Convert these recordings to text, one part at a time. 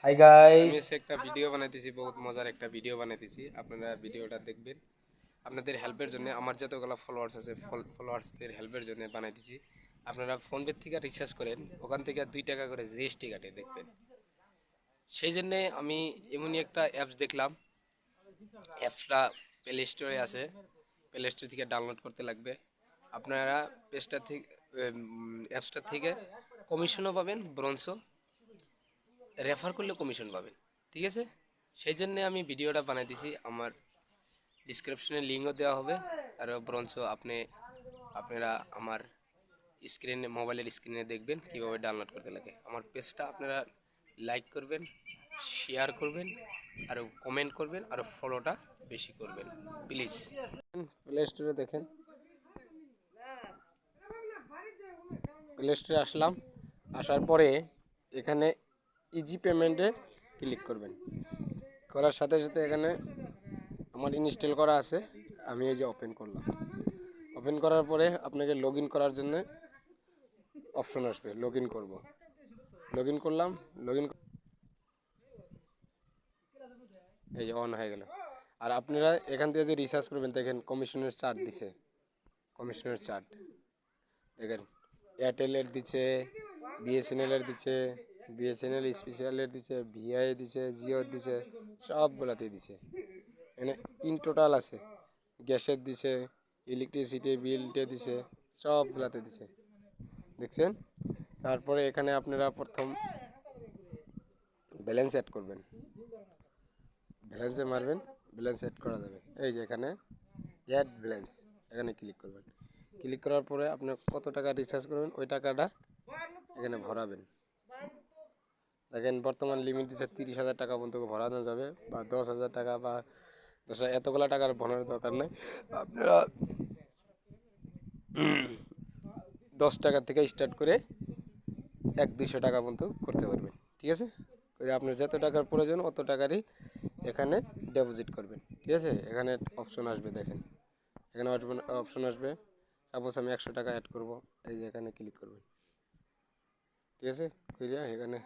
High আমি guys. হচ্ছে একটা ভিডিও বানাইতেছি, বহুত মজার একটা ভিডিও বানাইতেছি। আপনারা ভিডিওটা দেখবেন। আপনাদের হেল্পের জন্য, আমার যতগুলো ফলোয়ার্স আছে ফলোয়ার্সদের হেল্পের জন্য বানাইতেছি। আপনারা ফোনপে থেকে রিচার্জ করেন, ওখান থেকে 2 টাকা করে জিএসটি কাটে দেখবেন। সেই জন্যে আমি এমনই একটা অ্যাপস দেখলাম। অ্যাপসটা প্লে স্টোরে আছে, প্লে স্টোর থেকে ডাউনলোড করতে লাগবে। আপনারা পেজটা থেকে অ্যাপসটা থেকে কমিশনও পাবেন, বরঞ্চ রেফার করলে কমিশন পাবেন। ঠিক আছে, সেই জন্য আমি ভিডিওটা বানাই দিছি। আমার ডিসক্রিপশনে লিঙ্কও দেওয়া হবে। আর বরঞ্চ আপনারা আমার স্ক্রিনে, মোবাইলের স্ক্রিনে দেখবেন কিভাবে ডাউনলোড করতে লাগে। আমার পেজটা আপনারা লাইক করবেন, শেয়ার করবেন, আর কমেন্ট করবেন, আর ফলোটা বেশি করবেন প্লিজ। প্লে স্টোরে দেখেন, প্লে স্টোরে আসলাম। আসার পরে এখানে ইজি পেমেন্টে ক্লিক করবেন। করার সাথে সাথে এখানে আমার ইনস্টল করা আছে, আমি এই যে ওপেন করলাম। ওপেন করার পরে আপনাকে লগ ইন করার জন্য অপশন আসবে, লগ ইন করবো। লগ ইন করলাম, লগ ইন, এই যে অন হয়ে গেল। আর আপনারা এখান থেকে যে রিচার্জ করবেন, দেখেন কমিশনের চার্ট দিছে, কমিশনের চার্ট দেখেন। এয়ারটেলের দিচ্ছে, বিএসএনএলের দিচ্ছে, বিএসএনএল স্পেশালের দিচ্ছে, ভিআই দিচ্ছে, জিওর দিচ্ছে, সবগুলাতে দিছে। এখানে ইন টোটাল আছে, গ্যাসের দিছে, ইলেকট্রিসিটি বিলটে দিছে, সবগুলাতে দিছে, দেখছেন। তারপরে এখানে আপনারা প্রথম ব্যালেন্স অ্যাড করবেন, ব্যালেন্সে মারবেন, ব্যালেন্স অ্যাড করা যাবে। এই যে এখানে অ্যাড ব্যালেন্স, এখানে ক্লিক করবেন। ক্লিক করার পরে আপনি কত টাকা রিচার্জ করবেন ওই টাকাটা এখানে ভরাবেন। দেখেন বর্তমান লিমিট দিচ্ছে 30,000 টাকা পর্যন্ত ভরানো যাবে, বা 10,000 টাকা, বা 10,000, এতগুলো টাকার ভরানোর দরকার নেই। আপনারা 10 টাকা থেকে স্টার্ট করে 100-200 টাকা পর্যন্ত করতে পারবেন। ঠিক আছে, আপনার যত টাকার প্রয়োজন অত টাকারই এখানে ডিপোজিট করবেন। ঠিক আছে, এখানে অপশন আসবে, দেখেন এখানে অপশন আসবে। সাপোজ আমি 100 টাকা অ্যাড করব, এই যে এখানে ক্লিক করবেন। ঠিক আছে, এখানে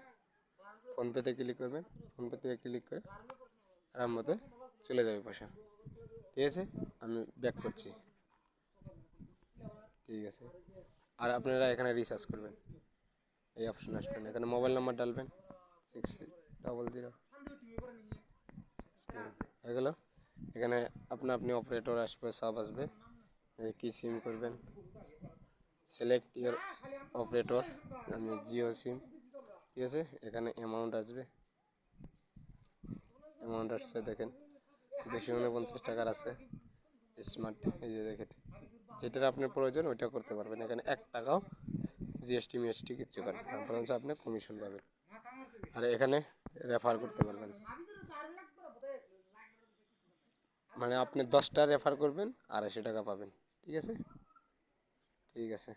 ফোনপেতে ক্লিক করবেন। ফোনপে থেকে ক্লিক করে আরাম মতো চলে যাবে পয়সা। ঠিক আছে, আমি ব্যাক করছি। ঠিক আছে, আর আপনারা এখানে রিচার্জ করবেন, এই অপশন আসবেন, এখানে মোবাইল নাম্বার ডালবেন, 600 হয়ে গেল। এখানে আপনি অপারেটর আসবে, সব আসবে, কি সিম করবেন, সিলেক্ট ইওর অপারেটর, আমি জিও সিম। ঠিক আছে, এখানে অ্যামাউন্ট আসবে, অ্যামাউন্ট আসছে দেখেন 249 টাকার আছে। স্মার্ট, এই যে দেখেন, যেটার আপনার প্রয়োজন ওইটা করতে পারবেন। এখানে 1 টাকাও জিএসটি মিএসটি কিচ্ছু করেন না, বরঞ্চ আপনি কমিশন পাবেন। আর এখানে রেফার করতে পারবেন, মানে আপনি 10টা রেফার করবেন, 250 টাকা পাবেন। ঠিক আছে, ঠিক আছে।